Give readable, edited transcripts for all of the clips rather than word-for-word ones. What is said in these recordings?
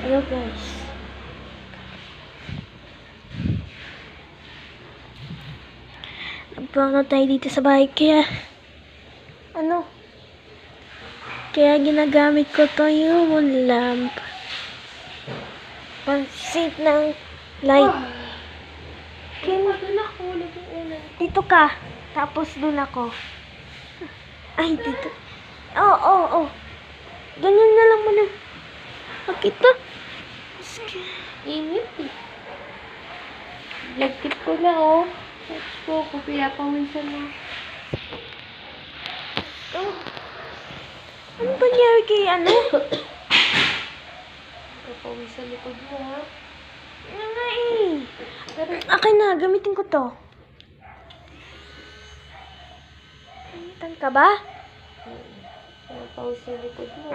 Hello guys. Nagpano tayo dito sa bahay kaya kaya ginagamit ko to yung lamp pang-save ng light. Dito ka, tapos dun ako. Ay, dito. Oh. Ganyan na lang muna. Makita. Init eh. Lagkit ko na oh. Touch ko, pawisan mo. Ano ba nangyari kay Pawisan likod mo ha. Ano nga eh. Akin na, gamitin ko to. Gamitan ka ba? Pawisan likod mo.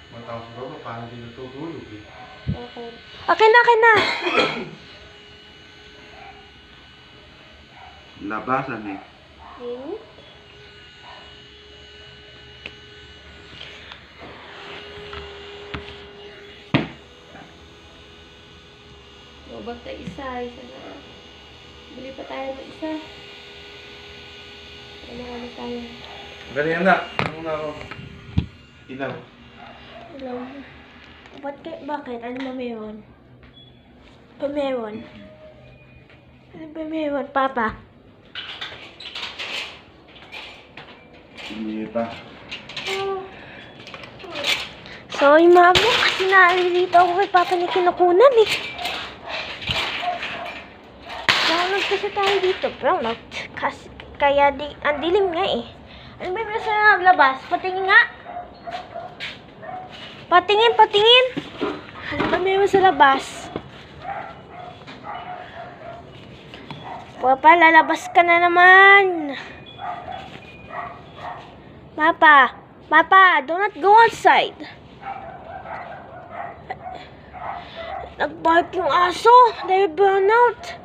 Matapos ba ba? Paano din natutulog eh? Okay. Akin na. Labasan eh. Init? Bag tayo isa na. Bili pa tayo ng isa. Ano tayo? Ganyan na. Ano na ako? Ilaw. Hello. Bakit? Ano ba meron? Ano ba meron, Papa? Hindi pa. Sorry, Mama. Kasi naalilito ako kay Papa na kinukunan eh. Nalog kasi tayo dito, bro. Kaya ang dilim nga eh. Ano ba yung sa labas? Patingin nga. Patingin. Ano ba meron sa labas? Papa, lalabas ka na naman. Papa, do not go outside. Nag-bark yung aso. They're burn out.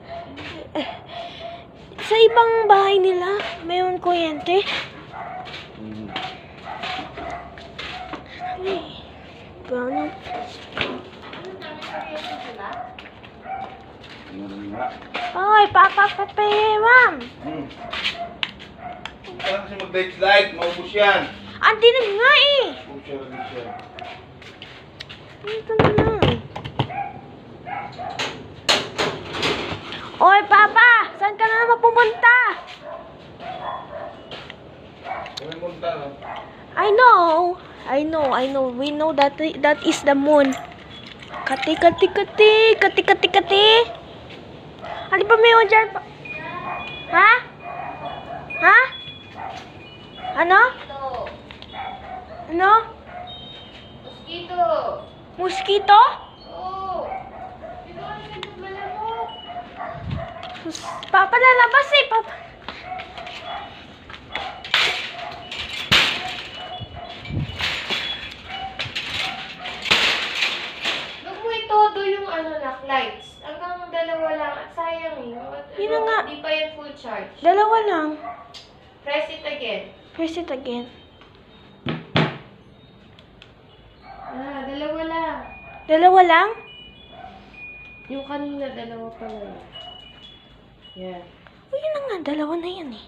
Sa ibang bahay nila, mayroon kuryente. Ay, burn out. Ay, Papa, Ma'am. Huwag ka kasi mag-light light. Maubos yan. Ang dinig nga eh. Maubos yan rin siya. Ito na lang. Oy, Papa! Saan ka na naman pumunta? Kami munta no? I know. We know that is the moon. Kati. Ano ba meron dyan? Ha? Ano? Ano? Mosquito! Mosquito? Oo! Dito ka na malamok! Papa, lalabas eh, Papa. Huwag mo itodo yung lights. Hanggang dalawa lang at sayang eh. Yun na nga. Di pa yan full charge. Dalawa lang. Press it again. Press it again. Dalawa lang. Dalawa lang? Yung kanina, dalawa pa lang. Yan. O, yun na nga. Dalawa na yan eh.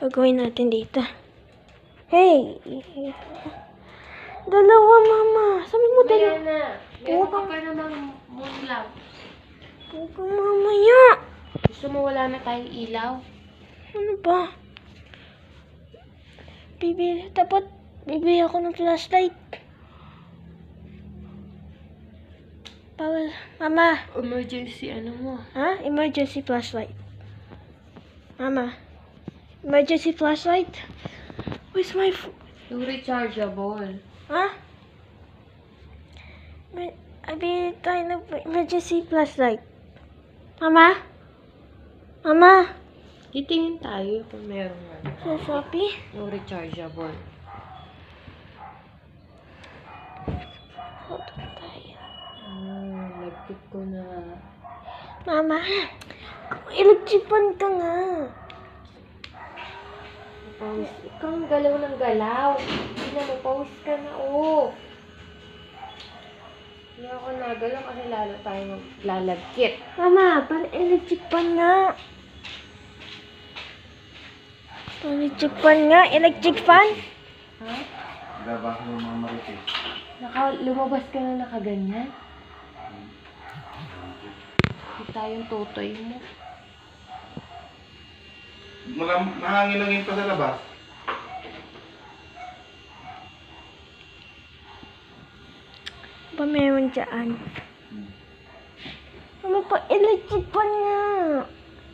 Gagawin natin dito. Hey! Dalawa, Mama. Sabi mo dalawa. Ayan na. Meron ka pa namang moon lamp. Huwag kang mamaya. Gusto mo wala na tayong ilaw? Ano ba? Bibili ako ng flashlight. Mama. Emergency ano mo? Ha? Emergency flashlight. Mama. Emergency flashlight. Where's my Yung rechargeable. Ha? Bibili tayo ng emergency flashlight. Mama? Titingin tayo kung meron nga. Sa Shopee? Yung rechargeable. Hold on tayo. Nagkit ko na. Mama, ilagchipan ka nga. Pawis. Ikaw ang galaw ng galaw. Hindi na mapawis ka na, oh. magagalaw kasi lalo tayo maglalagkit. Mama, pan-electric fan nga. Pan-electric fan nga. Electric fan? Ha? Labas mo mga marites. Lumabas ka na nakaganyan? Kita yung tutoy mo. Nahangin-hangin pa sa labas. Pa meron dyan. Mama, pa-electric fan nga.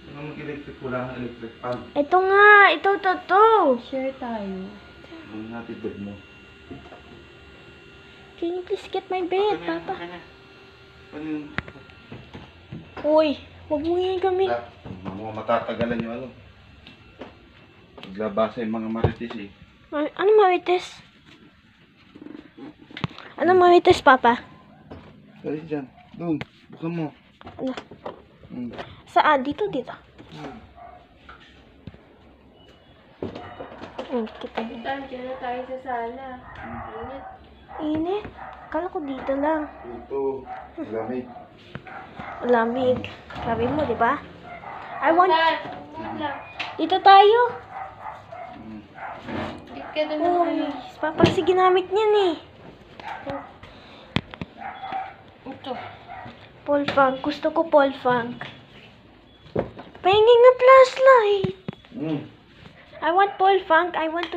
Ano mag-electric? Wala kang electric fan. Ito nga. Ito. Share tayo. Ano natin bed mo? Can you please get my bed, Papa? Ano yun? Uy, wag mo yan kami. Mga matatagalan yung ano. Paglabasa yung mga marites eh. Ano marites? Ano marites, Papa? Dali dyan. Doon. Bukan mo. Ano? Hmm. Saan? Dito. Kita. Diyan na tayo sa sala. Init. Init. Kala ko dito lang. Ito. Lamig. Lamig. Sabi mo, di ba? I want... Wait lang. Dito tayo. Dito ka doon naman. Uy, Papa kasi ginamit niyan eh. Ito. Paul Funk. Gusto ko Paul Funk. Pahingin nga flashlight. I want Paul Funk. I want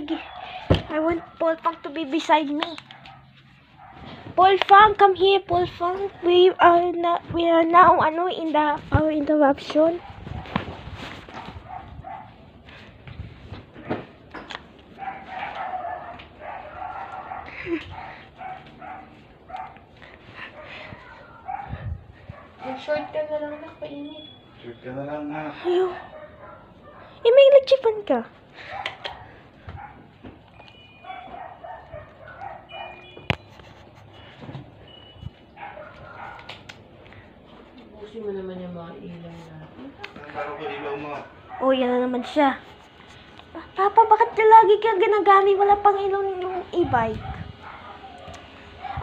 Paul Funk to be beside me. Paul Funk, come here, Paul Funk. We are now in our interruption. Short ka na lang na, painit. Shoot ka na lang ha. Ayaw. Eh, may electric fan ka. Busin mo naman yung mga ilaw natin. Ang baro ko ilaw mo. Oh, yan na naman siya. Papa, bakit ka lagi ka ginagamit? Wala pang ilaw ng e-bike.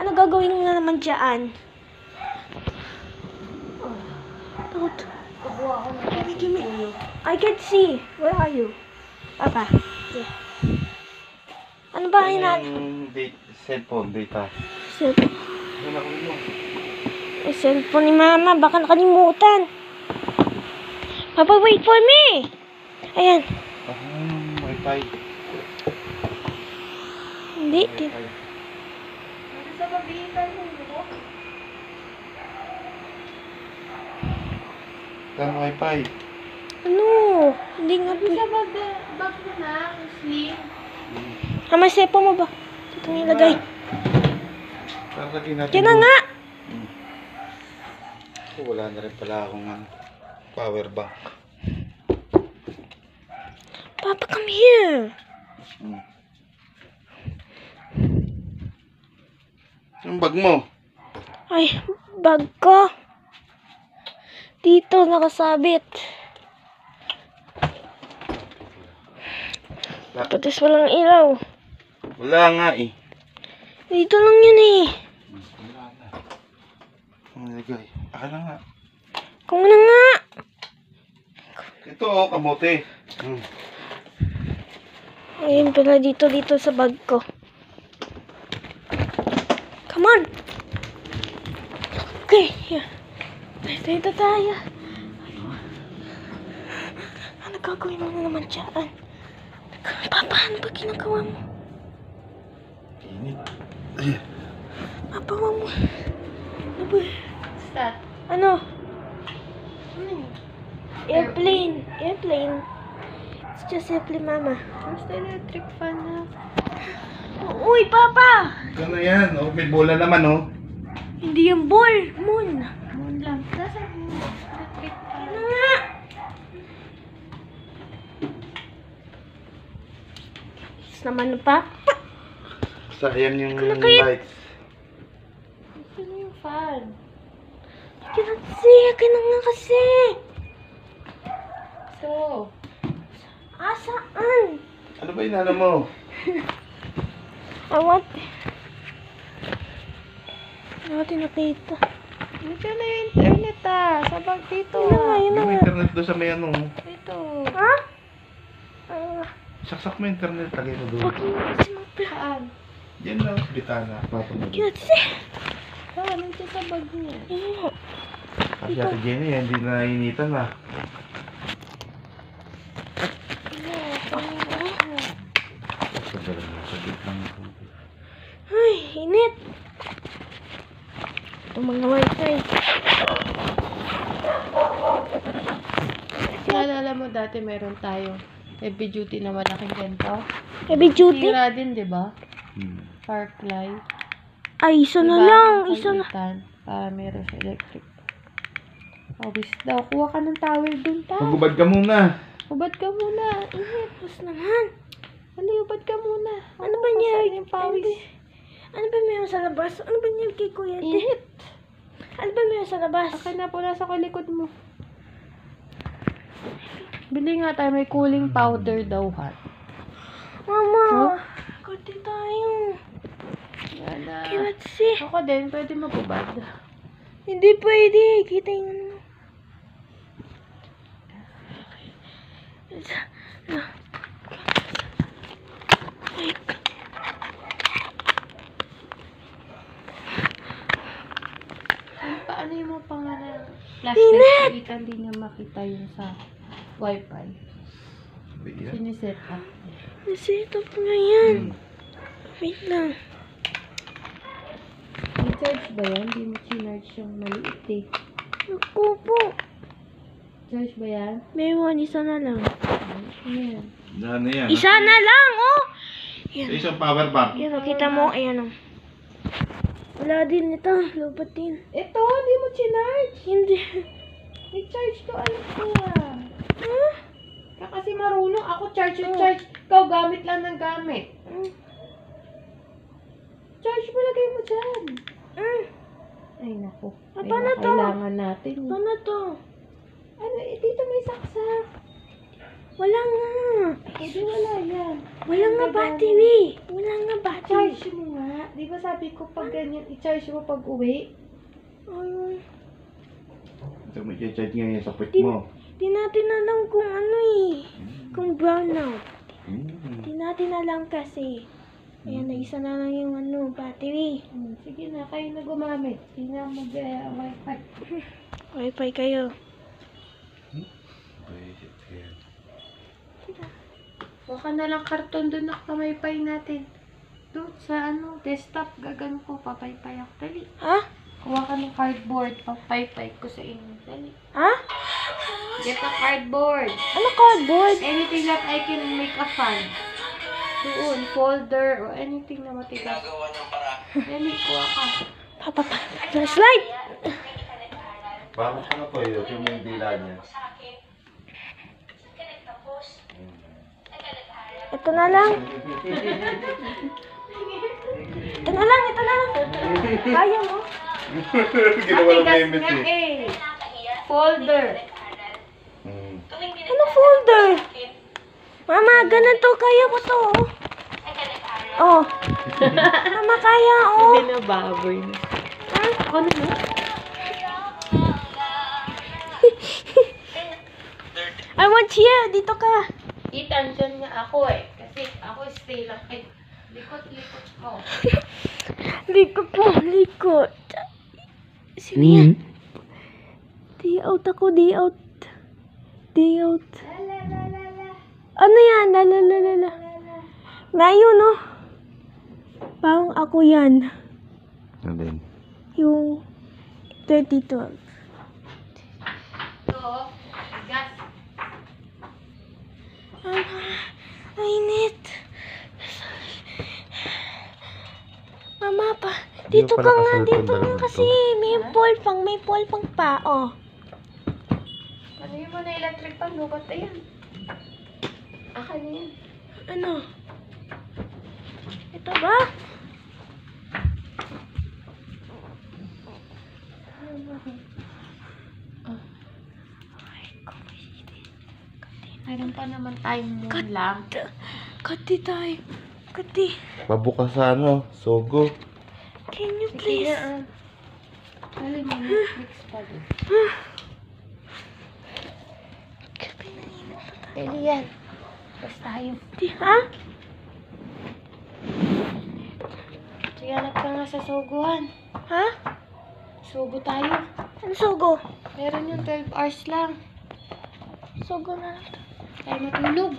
Ano gagawin mo na naman dyan? Out. Kukuha ko na. Give me. I can see. Where are you? Papa. Yeah. Ano ba Yung cellphone data. Cellphone. Ano ko mo? Cellphone ni Mama. Baka nakalimutan. Papa, wait for me. Ayan. Wi-Fi. Hindi. Ano sa pabihikan mo? Ang Wi-Fi. Ano? Hindi nga Ano po. sa bag mo na? Ang slim. May cellphone mo ba? Ito nga ilagay. Lalagyan natin. Yan na nga. Wala na rin pala akong power bank. Papa, come here. Yung bag mo? Ay, bag ko. Dito, nakasabit. Patis walang ilaw. Wala nga eh. Dito lang yun eh. Wala na. Ang nilagay. Aka na nga. Kung na nga. Ito oh, kamote. Ayun pala dito sa bag ko. Come on. Okay, here. Dito tayo. Ano gagawin mo na naman dyan? Papa, ano ba ginagawa mo? Init. Papa, wag mo. Ano ba? Start. Ano? Ano yun? Airplane. Airplane. It's just airplane, Mama. Basta electric fan na. Uy, Papa! Ito na yan. Oh, may bola naman oh. Hindi yung ball. Moon. Moon lang. Nasaan yung electric fan? Ano nga? Yes naman, Papa. Sayang yung Ano kaya? lights. Sino yung fan? I cannot see. Akin na nga kasi. So, Saan? Ano ba inano mo? I want... Ano natin nakita? Dito na yung internet sa bag dito Yun na nga, yun na Yung nga. internet doon sa may ano. Dito. Ha? Saksak mo yung internet. Lagay mo doon. Huwag mo kasi magpila. Saan? Yan lang. Bitana. Patong mo doon. Kasi. Saan? Nandiyan sa bag niya. Ayun. Kasi Ate Jenny, hindi na initan na. Ay, init. Itong mga wifi. Naalala mo dati meron tayong heavy duty na malaking ganito? Heavy duty? Tira din, di ba? Sparkly. Ay, isa na Diba? lang. Isa na. Palitan. Para meron sa electric. Awis daw. Kuha ka ng towel dun, ta. Magubad ka muna. Hubad ka muna. Init. Tapos naman. Hali, hubad ka muna. Ano ba niya? Pasan yung pawis. Ano ba meron sa labas? Ano ba niya kay Kuya Ate? Init. Ano ba meron sa labas? Akin na po, nasa likod mo. Bili nga tayo, may cooling powder daw, ha? Mama. Huh? Kati tayo. Yan na. Cannot see. Ako din, pwede magubad. Hindi pwede. Kita yung ano. Paano yung mga pangalan? Flashlight, kita hindi niya makita yung sa wifi. Siniset up. Naset up nga yan. Wait lang. May charge ba yan? Hindi mo chinarge yung maliit eh. Naku po. Charge ba yan? Meron, isa na lang. Ayan. Ano yan? Isa na lang, oh! Sa isang power bank. Yan, oh, kita mo, ayan, oh. Wala din ito, lupat din. Ito, hindi mo chinarge. Hindi. May charge to, alam ko ah. Huh? Kaya kasi marunong ako charge yung charge. Ikaw gamit lang ng gamit. Charge mo, lagay mo dyan. Ay, naku. Ah, Ay, paano to? kailangan natin. Paano to? Ano, dito may saksak. Wala nga. Pwede wala yan. Wala nga battery. Wala nga battery. Charge mo nga. Di ba sabi ko pag ganyan, i-charge mo pag uwi? Ayun. Ito mo i-charge ngayon sa puwet Di, mo. di natin alam kung ano eh. Kung brownout. Di natin alam kasi. Ayan, isa na lang yung ano, battery. Sige na, kayo na gumamit. Hindi na mag-wifi. Wi-Fi kayo. Huwag ka na lang karton doon na kamaypay natin. Doon sa ano, desktop, gagan ko, papaypay ako. Dali. Ha? Kuha ka ng cardboard, papaypay ko sa inyo. Dali. Ha? Get a cardboard. Ano cardboard? Anything that I can make a fan. Doon, folder, or anything na matigas. Dali, kuha ka. Papapa. Flashlight! Parang ano po yun, yung may dila niya. Ito na lang. Ito na lang, ito na lang. Kaya mo? Ginawa ng Matigas memes nga eh. Folder. Ano folder? Mama, ganito kaya ko to. Oh. Mama, kaya oh. Binababoy na. Ako na no? I want here. Dito ka. Itan dyan nga ako eh. Kasi ako stay lang. Ay, likot-likot ko. Likot mo, likot. Sino yan? Day out ako, day out. Day out. Ano yan? Lalalala. Ngayon, no? Parang ako yan. Ano din? Yung 2012. So, gas. Mainit. Mama pa. Dito Hindi mo ka pala nga, kasunod dito yung nga dalawang kasi. May polpang pa, oh. Ano yung mga electric pan? Lukat na yan. Akin na yan. Ano? Ito ba? Mayroon pa naman tayong moon lamp. Kati tayo. Kati. Mabukas sa ano, sogo. Can you Sige please? na, Alin mo, Netflix pa din. Pwede yan. Basta tayo. Ha? Sige, hanap ka nga sa suguhan. Ha? Sugo tayo. Ano sugo? Meron yung 12 hours lang. Sugo na lang to. Tayo matulog.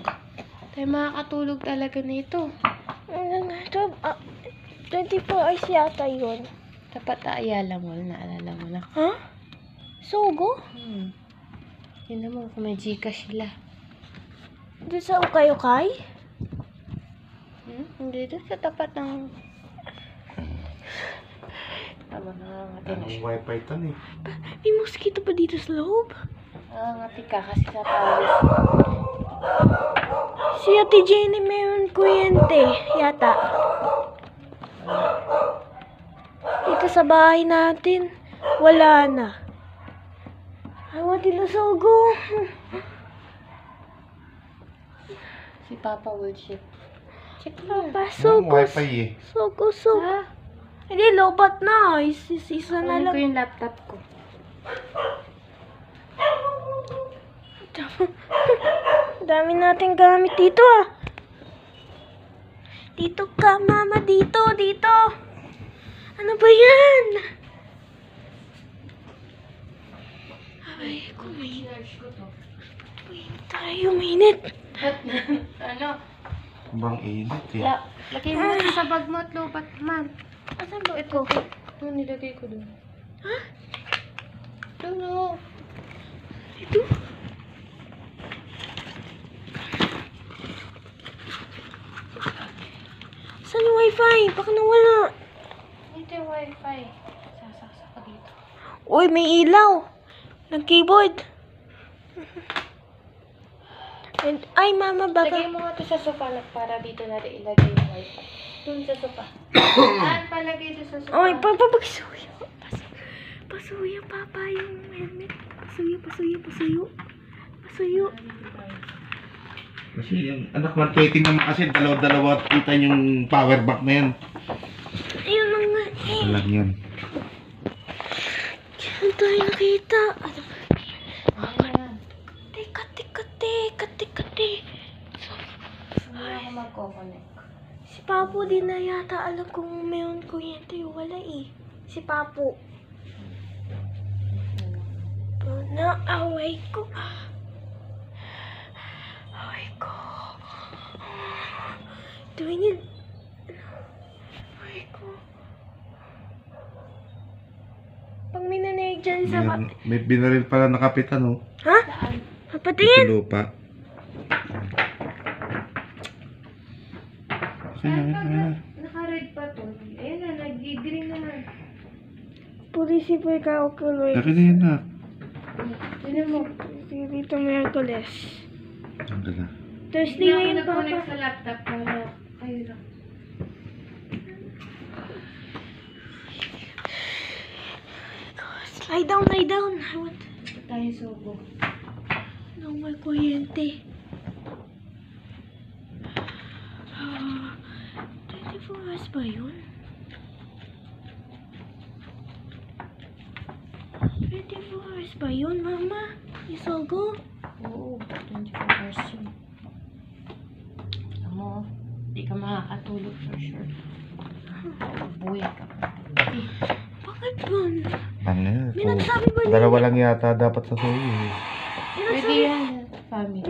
Tayo makakatulog talaga nito. Ano nga ito? 24 hours yata yun. Dapat Ayala Mall, naalala mo na. Ha? Sugo? Yun mo, kung may Gcash sila. Doon sa ukay-ukay? Hindi doon sa tapat ng... Tama, nangangati na Ang siya. wifi tan eh. May mosquito pa dito sa loob. Nangangati ka kasi sa pawis. Si Ate Jenny meron kuryente yata. Dito sa bahay natin, wala na. I want to sugo. Si Papa will ship. Check mo. Papa, Ang sugo. wifi eh. Sugo. Ha? Hindi, lobat na. Isa na Kunin ko lang. yung laptop ko. Dami nating gamit dito ah. Dito ka, mama. Dito. Ano ba yan? Ay, kumain. Tayo, mainit. Ano? Bang init eh. Lagay mo na sa bag mo at lupat man. Asan ba ito? Ano nilagay ko doon? Ha? Doon o. Ito? Saan yung wifi? Baka nawala. Ito yung wifi. Sasaksa ko dito. Uy, may ilaw. Nag-keyboard. And, ay, mama, baka... Lagay mo nga ito sa sofa na para dito natin ilagay yung wifi. Doon sa sofa. Palagay ito sa sofa. Ay, papa, pasuyo. Pasuyo, papa, yung helmet. Pasuyo. Kasi yung anak marketing naman kasi dalawa-dalawa kita yung power bank na yan. Ayun na nga eh. Alam yan. Saan tayo nakita? Ayan. Teka. Hindi ako magkoconnect. Si Papo din na yata alam kung mayroon kuryente. Wala eh. Si Papo. Away ko. Do we need... Away ko. Pag may nanay dyan sa... May binaril pala na kapitan oh. Ha? Saan? Sa Papatingin? lupa. Saan pag naka-red pa to? Ayan na, nag-green naman. Purisi po ikaw kuloy. Laki na yan na. Tignan mo. Dito Miraculous. Ang gala. Thursday ngayon, Papa. Nag-connect sa laptop para kayo lang. Lie down. I want... Ito tayo sugo. No, may kuryente. 24 hours ba yun? 24 hours ba yun, Mama? Isogo? Oo, 24 hours yun. Alam mo, di ka makakatulog for sure. Buhay ka pa. Bakit yun? Ano yan? May nagsabi ba niya? Dalawa lang yata dapat sa suyo eh. Pwede yan, family.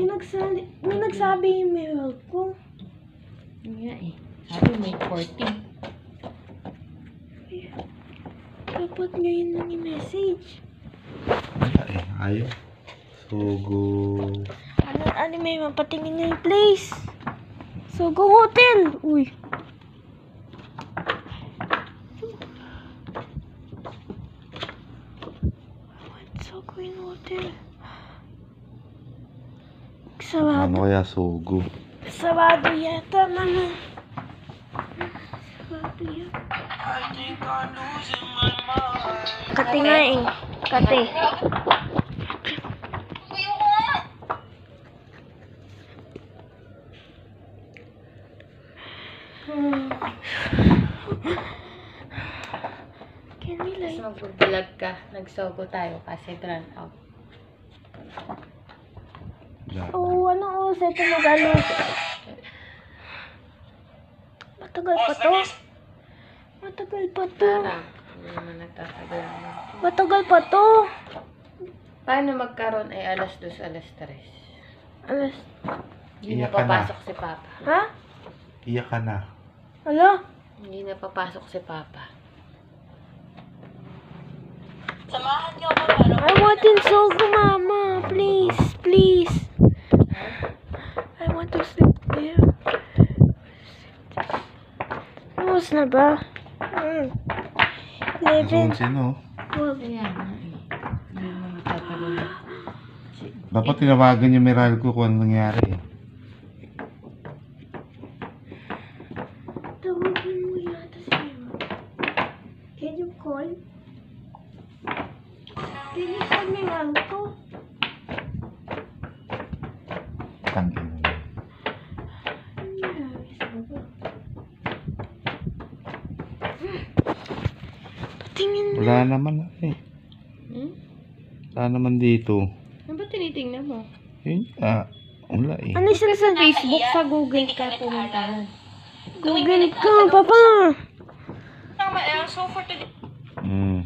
May nagsabi yung mail ko. Yun nga eh. Sabi may 14. Dapat ngayon lang yung message. Wala eh. Ayaw. Sugo. Ano may mapatingin na yung place? Sogo Hotel! Uy! Sogo yung hotel. Sarado. Ano kaya sugo? Sarado yata, Mama. Sarado yata. Kati nga eh. Kati. Can we light mag-vlog ka. Nagsogo tayo kasi run out. Oo, ano oras ito mag-ano? Matagal pa to. Matagal pa to. Parang, hindi naman nagtatagal naman. Matagal pa to. Paano magkaroon ay alas 2, alas 3? Alas. Hindi na Iyak ka na. papasok si Papa. Ha? Iyak ka na. Hala? Hindi na papasok si Papa. I want in Sogo, Mama. Please, please. I want to sleep there. Tapos na ba? 11. Sino? 12. Kaya nga eh. Hindi na magtatagal na. Dapat tinawagan yung Meralco kung ano nangyari. Tawagin mo yata siya. Can you call? Can you call me Malco? Tangin. Patingin na. Wala naman eh. Hmm? Wala naman dito. Ano ba tinitingnan mo? Yun, wala eh. Ano siya sa Facebook, sa Google ka pumuntahan. Google ka, Papa. Hmm.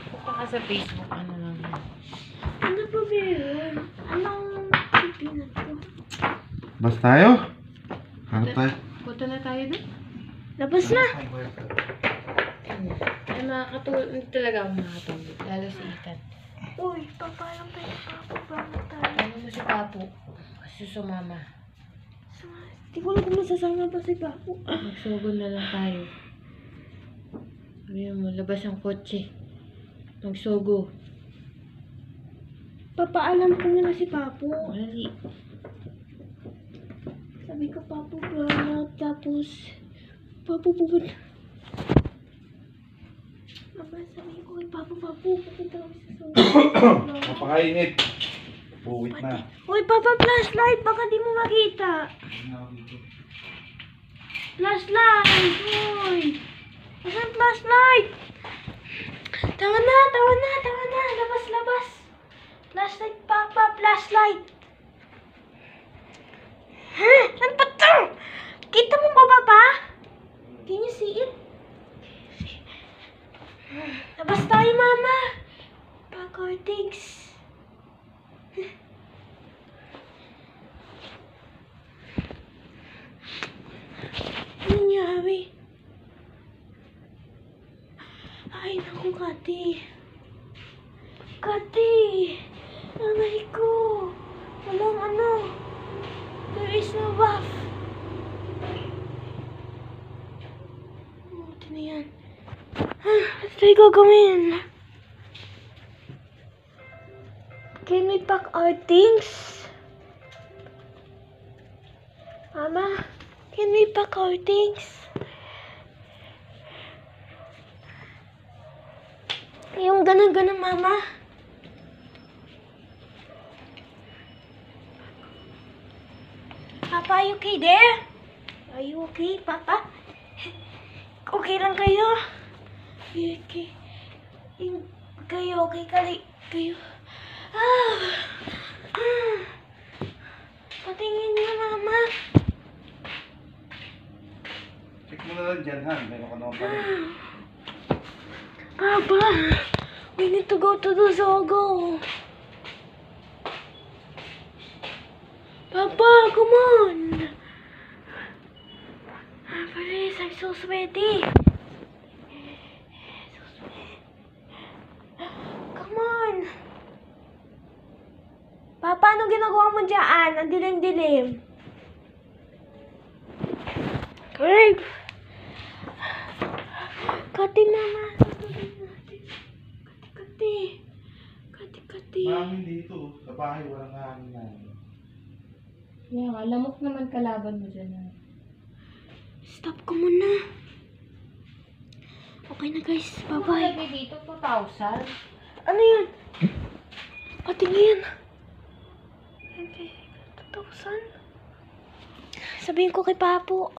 Punta ka sa Facebook, ano lang yan. Ano ba meron? Anong pipinan ko? Bas tayo? Hanap tayo? Punta na tayo doon. Labas na. Ay, makakatulog. Hindi talaga ako makakatulog. Lalo si Ethan. Uy, papalang tayo. Papalang tayo. Ano mo si Papo? Kasi sumama. Hindi ko lang kung masasama pa si Papo. Magsugon na lang tayo. Sabi mo, labas ang kotse. Magsugo. Papaalam ko na si Papo. Wali. Sabi ko, Papo, gana. Tapos, Papo, pupunta. Mama, sabi ko kay Papo, pupunta kami sa sofa. Napakainit. Puwit na. Uy, Papa, flashlight. Baka di mo makita. Flashlight. Uy. Asan flashlight? Tawa na. Labas. Flashlight, Papa. Flashlight. Ha? Ano ba ito? Kita mo ba, Papa? Can you see it? Labas tayo, Mama. Pack our things. Ano nangyari? Ay, naku, Kati. Kati! Nanay ko! Walang ano. There is no bath. Buti na yan. Ano tayo gagawin? Can we pack our things? Mama, can we pack our things? Yung gana-gana, Mama. Papa, are you okay there? Are you okay, Papa? Okay lang kayo? Are you okay? Kayo, okay kayo? Patingin niyo, Mama. Check mo na lang dyan, ha? Meron ka naman pala. Papa, we need to go to the Zogo. Papa, come on. Please, I'm so sweaty. Come on. Papa, ano ginagawa mo dyan? Ang dilim-dilim. Great. Kati, Mama. Kati. Mahangin dito. Sa bahay, walang hangin na. Kaya nga, lamok naman kalaban mo dyan. Stop ko muna. Okay na, guys. Bye-bye. Bye. Dito, 2,000. Ano yun? Patingin. Okay. 2,000. Sabihin ko kay Papo.